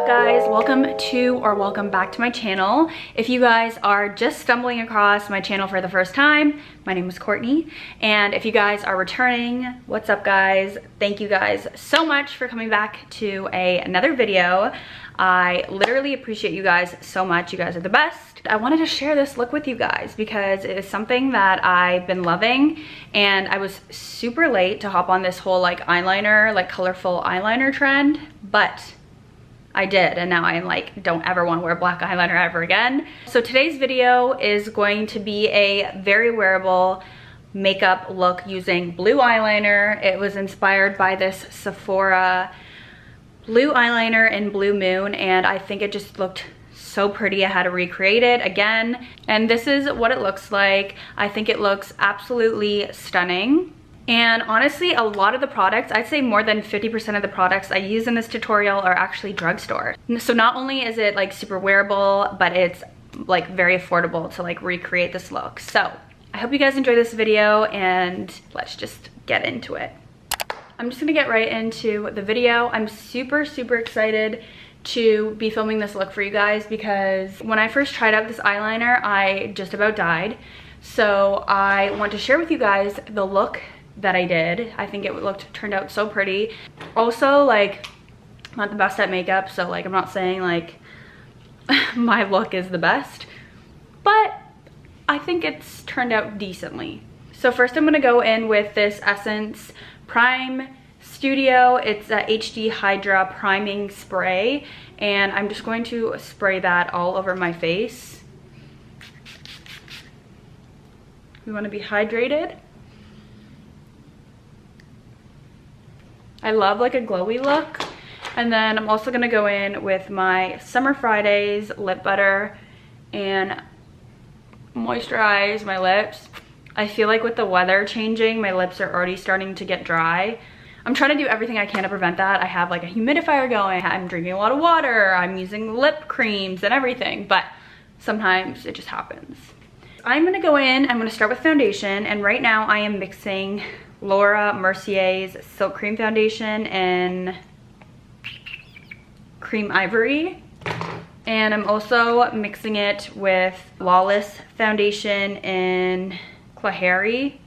guys? Welcome back to my channel. If you guys are just stumbling across my channel for the first time, my name is Courtney, and if you guys are returning, what's up guys? Thank you guys so much for coming back to another video. I literally appreciate you guys so much. You guys are the best. I wanted to share this look with you guys because it is something that I've been loving, and I was super late to hop on this whole like eyeliner, like colorful eyeliner trend, but I did, and now I'm like, don't ever want to wear black eyeliner ever again. So today's video is going to be a very wearable makeup look using blue eyeliner. It was inspired by this Sephora blue eyeliner in Blue Moon, and I think it just looked so pretty. I had to recreate it again, and this is what it looks like. I think it looks absolutely stunning. And honestly, a lot of the products, I'd say more than 50% of the products I use in this tutorial are actually drugstore. So not only is it like super wearable, but it's like very affordable to like recreate this look. So I hope you guys enjoy this video, and let's just get into it. I'm just gonna get right into the video. I'm super excited to be filming this look for you guys because when I first tried out this eyeliner, I just about died. So I want to share with you guys the look that I did. I think it turned out so pretty. Also, like, I'm not the best at makeup, so like I'm not saying like my look is the best, but I think it's turned out decently. So first I'm gonna go in with this Essence Prime Studio. It's a HD Hydra priming spray, and I'm just going to spray that all over my face. We want to be hydrated. I love like a glowy look. And then I'm also gonna go in with my Summer Fridays lip butter and moisturize my lips. I feel like with the weather changing, my lips are already starting to get dry. I'm trying to do everything I can to prevent that. I have like a humidifier going, I'm drinking a lot of water, I'm using lip creams and everything, but sometimes it just happens. I'm gonna go in, I'm gonna start with foundation, and right now I am mixing Laura Mercier's Silk Cream Foundation in Cream Ivory. And I'm also mixing it with Flawless Foundation in Klahari.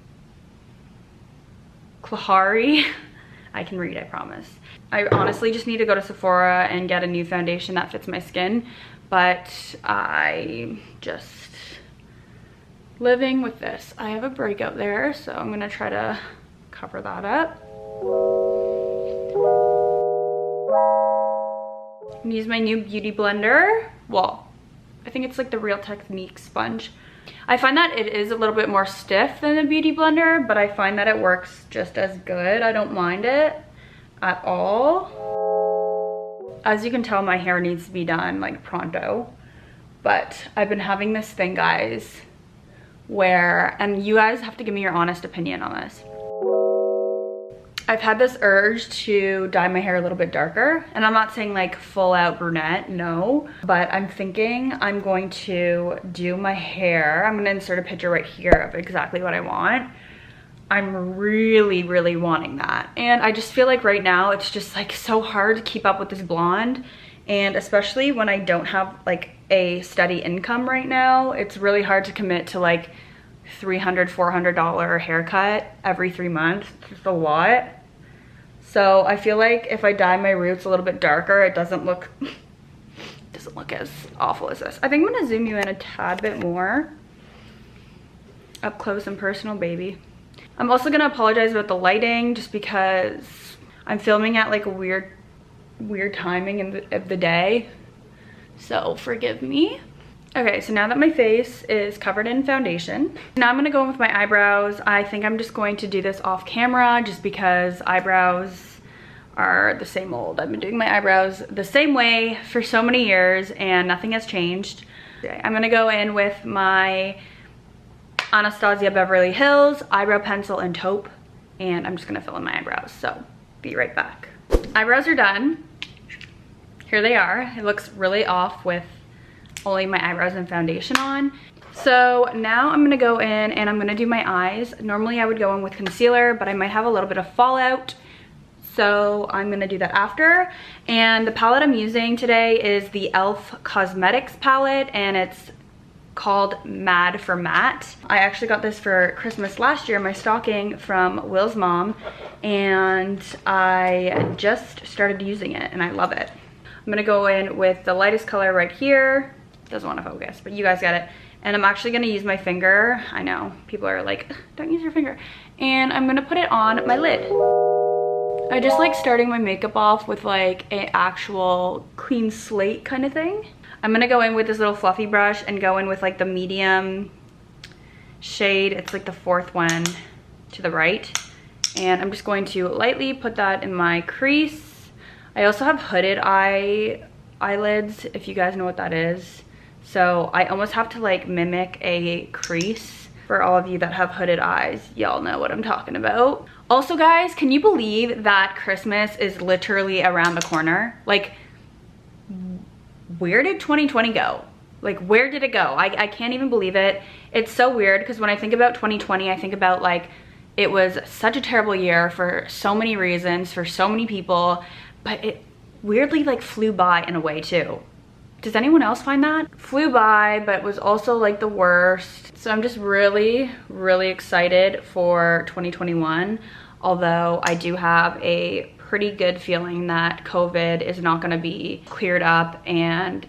I can read, I promise. I honestly just need to go to Sephora and get a new foundation that fits my skin, but I just living with this. I have a breakout there, so I'm gonna try to cover that up. I'm gonna use my new beauty blender. Well, I think it's like the Real Technique sponge. I find that it is a little bit more stiff than the beauty blender, but I find that it works just as good. I don't mind it at all. As you can tell, my hair needs to be done like pronto, but I've been having this thing, guys, where, and you guys have to give me your honest opinion on this. I've had this urge to dye my hair a little bit darker, and I'm not saying like full out brunette, no, but I'm thinking I'm going to do my hair. I'm gonna insert a picture right here of exactly what I want. I'm really wanting that, and I just feel like right now it's just like so hard to keep up with this blonde, and especially when I don't have like a steady income right now, it's really hard to commit to like $300, $400 haircut every 3 months. It's just a lot. So I feel like if I dye my roots a little bit darker, it doesn't look as awful as this. I think I'm gonna zoom you in a tad bit more. Up close and personal, baby. I'm also gonna apologize about the lighting just because I'm filming at like a weird timing of the day. So forgive me. Okay, so now that my face is covered in foundation, now I'm gonna go in with my eyebrows. I think I'm just going to do this off camera just because eyebrows are the same old. I've been doing my eyebrows the same way for so many years and nothing has changed. Okay, I'm gonna go in with my Anastasia Beverly Hills eyebrow pencil and taupe, and I'm just gonna fill in my eyebrows, so be right back. Eyebrows are done. Here they are. It looks really off with only my eyebrows and foundation on. So now I'm gonna go in and I'm gonna do my eyes. Normally I would go in with concealer, but I might have a little bit of fallout. so I'm gonna do that after. And the palette I'm using today is the e.l.f. Cosmetics palette, and it's called Mad for Matte. I actually got this for Christmas last year, my stocking, from Will's mom, and I just started using it and I love it. I'm gonna go in with the lightest color right here. Doesn't want to focus, but you guys get it. And I'm actually gonna use my finger. I know, people are like, don't use your finger. And I'm gonna put it on my lid. I just like starting my makeup off with like an actual clean slate kind of thing. I'm gonna go in with this little fluffy brush and go in with like the medium shade. It's like the fourth one to the right. And I'm just going to lightly put that in my crease. I also have hooded eyelids, if you guys know what that is. So I almost have to like mimic a crease. For all of you that have hooded eyes, y'all know what I'm talking about. Also guys, can you believe that Christmas is literally around the corner? Like, where did 2020 go? Like, where did it go? I can't even believe it. It's so weird because when I think about 2020, I think about like, it was such a terrible year for so many reasons, for so many people, but it weirdly like flew by in a way too. Does anyone else find that? Flew by, but was also like the worst. So I'm just really, really excited for 2021. Although I do have a pretty good feeling that COVID is not gonna be cleared up, and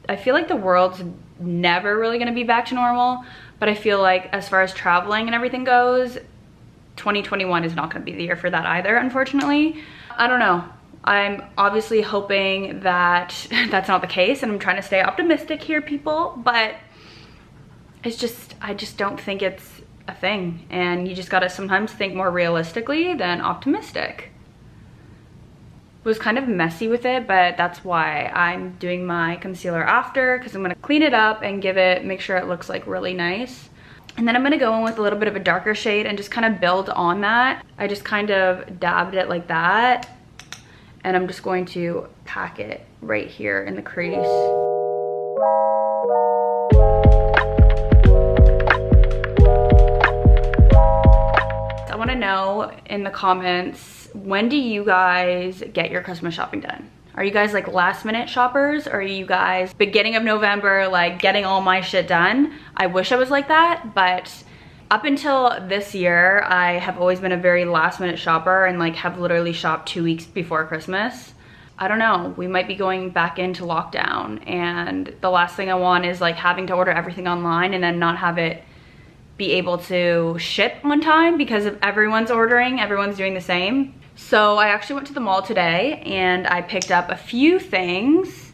I feel like the world's never really gonna be back to normal, but I feel like as far as traveling and everything goes, 2021 is not gonna be the year for that either, unfortunately. I don't know. I'm obviously hoping that that's not the case, and I'm trying to stay optimistic here, people, but it's just, I just don't think it's a thing, and you just gotta sometimes think more realistically than optimistic. Was kind of messy with it, but that's why I'm doing my concealer after, because I'm gonna clean it up and make sure it looks like really nice. And then I'm gonna go in with a little bit of a darker shade and just kind of build on that. I just kind of dabbed it like that, and I'm just going to pack it right here in the crease. I wanna know in the comments, when do you guys get your Christmas shopping done? Are you guys like last minute shoppers? Or are you guys beginning of November, like getting all my shit done? I wish I was like that, but up until this year, I have always been a very last minute shopper and like have literally shopped 2 weeks before Christmas. I don't know, we might be going back into lockdown, and the last thing I want is like having to order everything online and then not have it be able to ship on time because of everyone's ordering, everyone's doing the same. So I actually went to the mall today and I picked up a few things,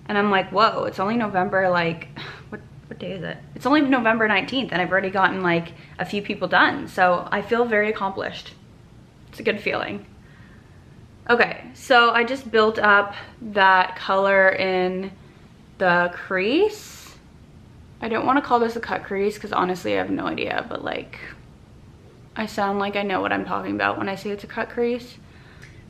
and I'm like, whoa, it's only November, like, what day is it? It's only November 19th and I've already gotten like a few people done. So I feel very accomplished. It's a good feeling. Okay, so I just built up that color in the crease. I don't want to call this a cut crease because honestly I have no idea, but like, I sound like I know what I'm talking about when I say it's a cut crease.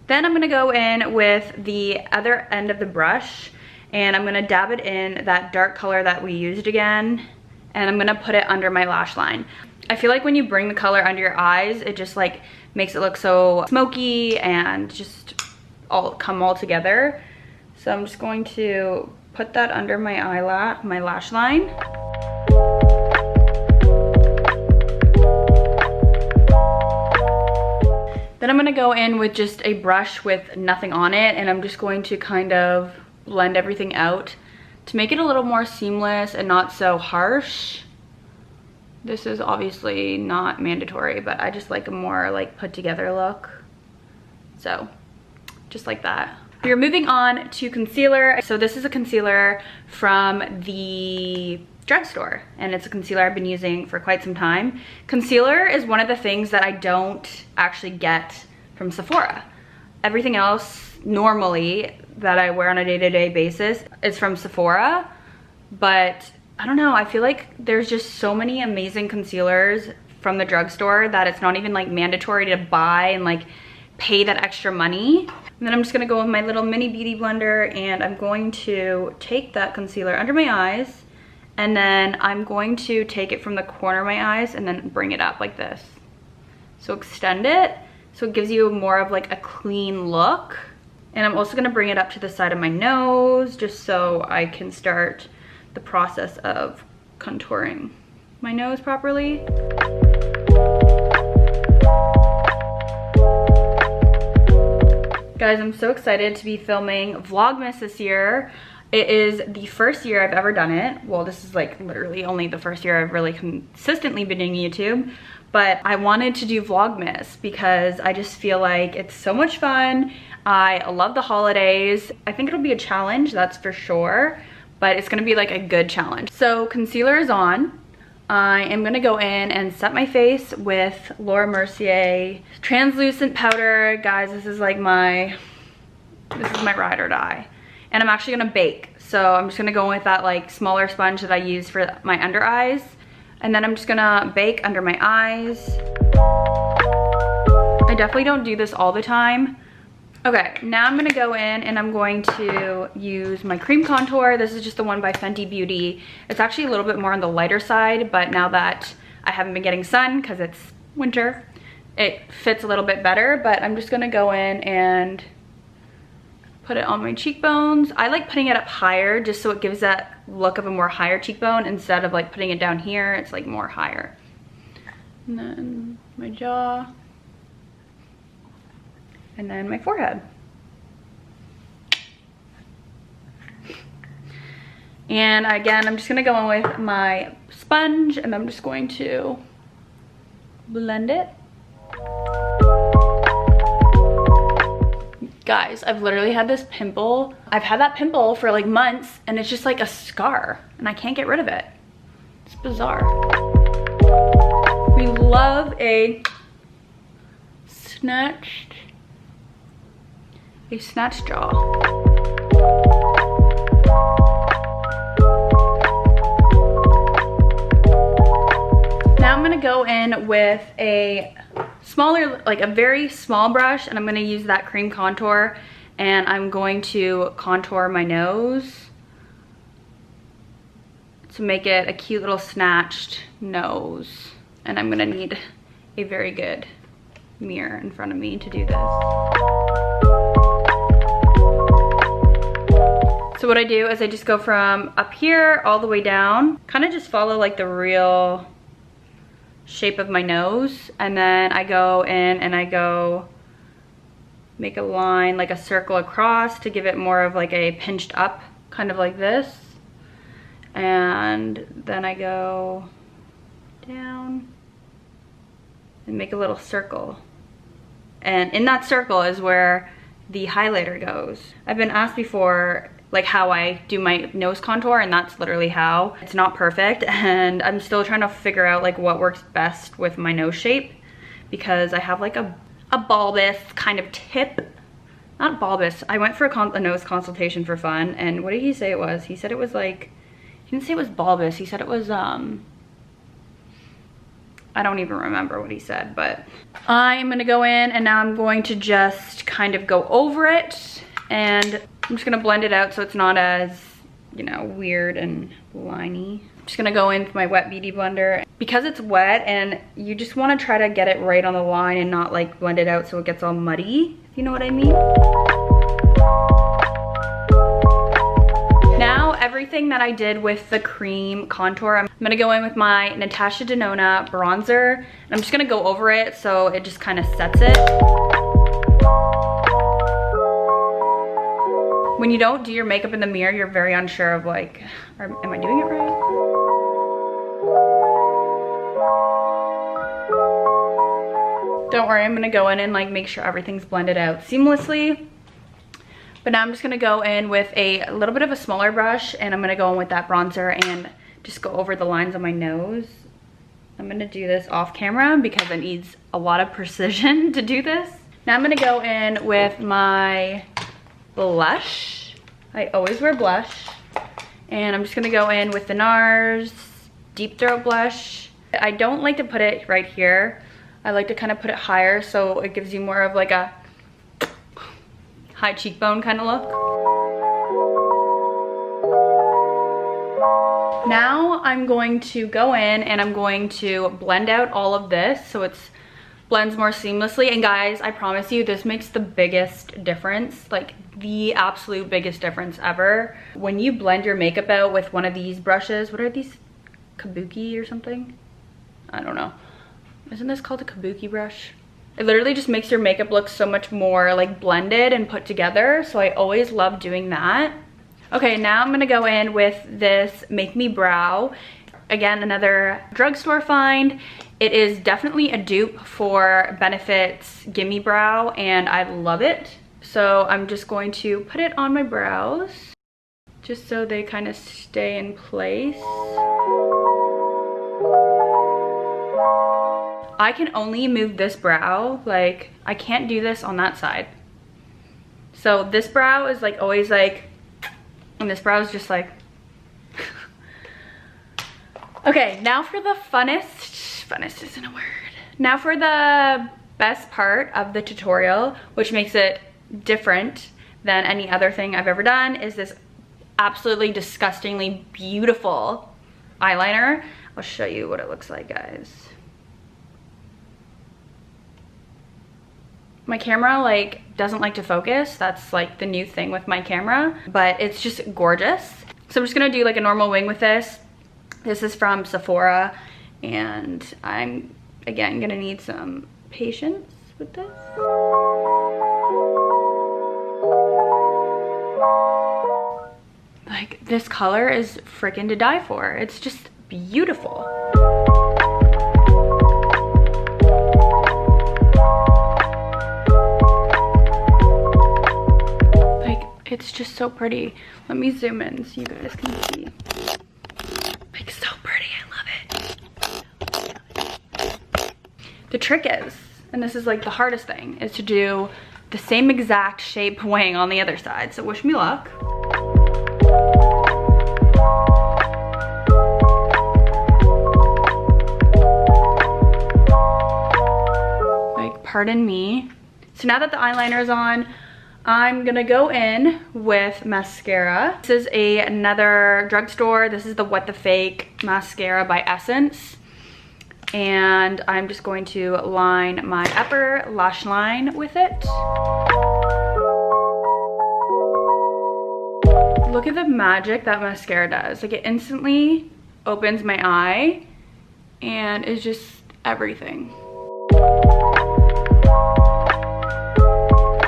Then I'm gonna go in with the other end of the brush, and I'm gonna dab it in that dark color that we used again, and I'm gonna put it under my lash line. I feel like when you bring the color under your eyes, it just like makes it look so smoky and just come all together. So I'm just going to put that under my lash line. Then I'm gonna go in with just a brush with nothing on it, and I'm just going to kind of blend everything out to make it a little more seamless and not so harsh. This is obviously not mandatory, but I just like a more like put together look. So just like that. We're moving on to concealer. So this is a concealer from the Drugstore, and it's a concealer I've been using for quite some time. Concealer is one of the things that I don't actually get from Sephora. Everything else normally that I wear on a day-to-day basis is from Sephora, but I don't know, I feel like there's just so many amazing concealers from the Drugstore that it's not even like mandatory to buy and like pay that extra money. And then I'm just gonna go with my little mini beauty blender, and I'm going to take that concealer under my eyes, and then I'm going to take it from the corner of my eyes and then bring it up like this. So extend it so it gives you more of like a clean look. And I'm also gonna bring it up to the side of my nose just so I can start the process of contouring my nose properly. Guys, I'm so excited to be filming Vlogmas this year. It is the first year I've ever done it. Well, this is like literally only the first year I've really consistently been doing YouTube. But I wanted to do Vlogmas because I just feel like it's so much fun. I love the holidays. I think it'll be a challenge, that's for sure. But it's gonna be like a good challenge. So concealer is on. I am gonna go in and set my face with Laura Mercier translucent powder. Guys, this is my ride or die. And I'm actually gonna bake. So I'm just gonna go in with that like smaller sponge that I use for my under eyes. And then I'm just gonna bake under my eyes. I definitely don't do this all the time. Okay, now I'm gonna go in and I'm going to use my cream contour. This is just the one by Fenty Beauty. It's actually a little bit more on the lighter side, but now that I haven't been getting sun because it's winter, it fits a little bit better. But I'm just gonna go in and put it on my cheekbones. I like putting it up higher just so it gives that look of a more higher cheekbone instead of like putting it down here. It's like more higher. And then my jaw. And then my forehead. And again, I'm just gonna go in with my sponge and I'm just going to blend it. Guys, I've literally had this pimple. I've had that pimple for like months and it's just like a scar and I can't get rid of it. It's bizarre. We love a snatched jaw. Now I'm gonna go in with a smaller, like a very small brush, and I'm gonna use that cream contour and I'm going to contour my nose to make it a cute little snatched nose. And I'm gonna need a very good mirror in front of me to do this. So what I do is I just go from up here all the way down, kind of just follow like the real shape of my nose, and then I go in and I go make a line, like a circle across to give it more of like a pinched up, kind of like this. And then I go down and make a little circle. And in that circle is where the highlighter goes. I've been asked before like how I do my nose contour, and that's literally how. It's not perfect and I'm still trying to figure out like what works best with my nose shape, because I have like a bulbous kind of tip. Not bulbous. I went for a nose consultation for fun, and what did he say it was? He said it was like, he didn't say it was bulbous, he said it was I don't even remember what he said, but I'm gonna go in and now I'm going to just kind of go over it, and I'm just gonna blend it out so it's not as, you know, weird and liney. I'm just gonna go in with my wet beauty blender. Because it's wet and you just wanna try to get it right on the line and not like blend it out so it gets all muddy, if you know what I mean. Now everything that I did with the cream contour, I'm gonna go in with my Natasha Denona bronzer, and I'm just gonna go over it so it just kind of sets it. When you don't do your makeup in the mirror, you're very unsure of like, am I doing it right? Don't worry, I'm gonna go in and like make sure everything's blended out seamlessly. But now I'm just gonna go in with a little bit of a smaller brush, and I'm gonna go in with that bronzer and just go over the lines on my nose. I'm gonna do this off camera because it needs a lot of precision to do this. Now I'm gonna go in with my blush. I always wear blush. And I'm just gonna go in with the NARS Deep Throat Blush. I don't like to put it right here. I like to kind of put it higher so it gives you more of like a high cheekbone kind of look. Now I'm going to go in and I'm going to blend out all of this so it's blends more seamlessly. And guys, I promise you, this makes the biggest difference, like the absolute biggest difference ever. When you blend your makeup out with one of these brushes, what are these, kabuki or something? I don't know. Isn't this called a kabuki brush? It literally just makes your makeup look so much more like blended and put together. So I always love doing that. Okay, now I'm gonna go in with this Make Me Brow. Again, another drugstore find. It is definitely a dupe for Benefit's Gimme Brow, and I love it. So I'm just going to put it on my brows, just so they kind of stay in place. I can only move this brow, like I can't do this on that side. So this brow is like always like, and this brow is just like. Okay, now for the funnest isn't a word. Now for the best part of the tutorial, which makes it different than any other thing I've ever done, is this absolutely disgustingly beautiful eyeliner. I'll show you what it looks like, guys. My camera like doesn't like to focus. That's like the new thing with my camera, but it's just gorgeous. So I'm just gonna do like a normal wing with this. This is from Sephora, and I'm again gonna need some patience with this. Like this color is freaking to die for. It's just beautiful. It's just so pretty. Let me zoom in so you guys can see. Like so pretty, I love it. The trick is, and this is like the hardest thing, is to do the same exact shape wing on the other side. So wish me luck. Like, pardon me. So now that the eyeliner is on, I'm gonna go in with mascara. This is another drugstore. This is the What the Fake mascara by Essence. And I'm just going to line my upper lash line with it. Look at the magic that mascara does. Like, it instantly opens my eye and is just everything.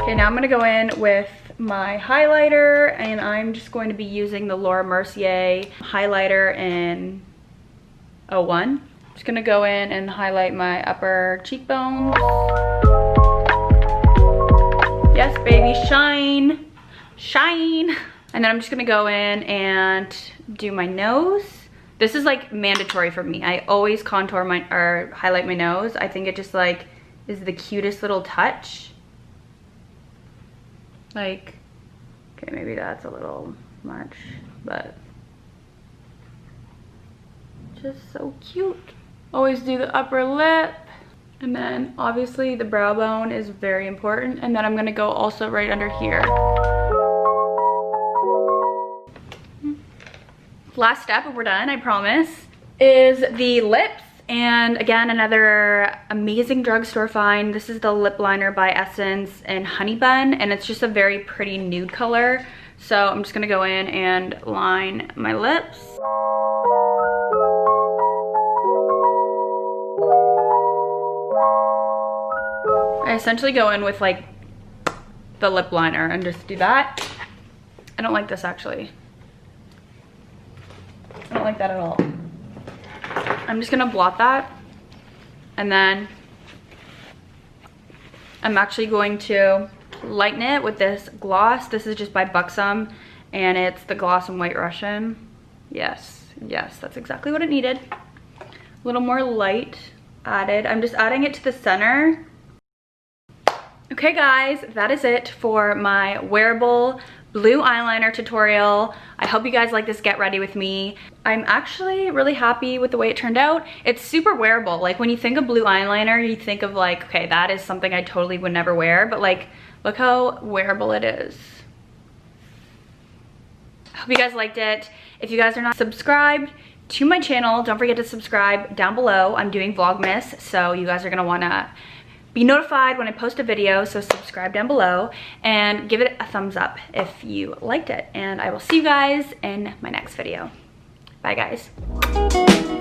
Okay, now I'm gonna go in with my highlighter, and I'm just going to be using the Laura Mercier highlighter in 01. Just gonna go in and highlight my upper cheekbones. Yes, baby, shine, shine. And then I'm just gonna go in and do my nose. This is like mandatory for me. I always contour my, or highlight my nose. I think it just like is the cutest little touch. Like, okay, maybe that's a little much, but just so cute. Always do the upper lip, and then obviously the brow bone is very important, and then I'm gonna go also right under here. Last step, and we're done, I promise, is the lips. And again, another amazing drugstore find. This is the lip liner by Essence in Honey Bun, and it's just a very pretty nude color. So I'm just gonna go in and line my lips. I essentially go in with like the lip liner and just do that. I don't like this actually. I don't like that at all. I'm just gonna blot that, and then I'm actually going to lighten it with this gloss. This is just by Buxom, and it's the Gloss and White Russian. Yes, yes, that's exactly what it needed. A little more light added. I'm just adding it to the center. Okay guys, that is it for my wearable blue eyeliner tutorial. I hope you guys like this get ready with me. I'm actually really happy with the way it turned out. It's super wearable. Like, when you think of blue eyeliner, you think of like, okay, that is something I totally would never wear, but like, look how wearable it is. I hope you guys liked it. If you guys are not subscribed to my channel, don't forget to subscribe down below. I'm doing Vlogmas, so you guys are gonna wanna be notified when I post a video, so subscribe down below and give it a thumbs up if you liked it. And I will see you guys in my next video. Bye guys.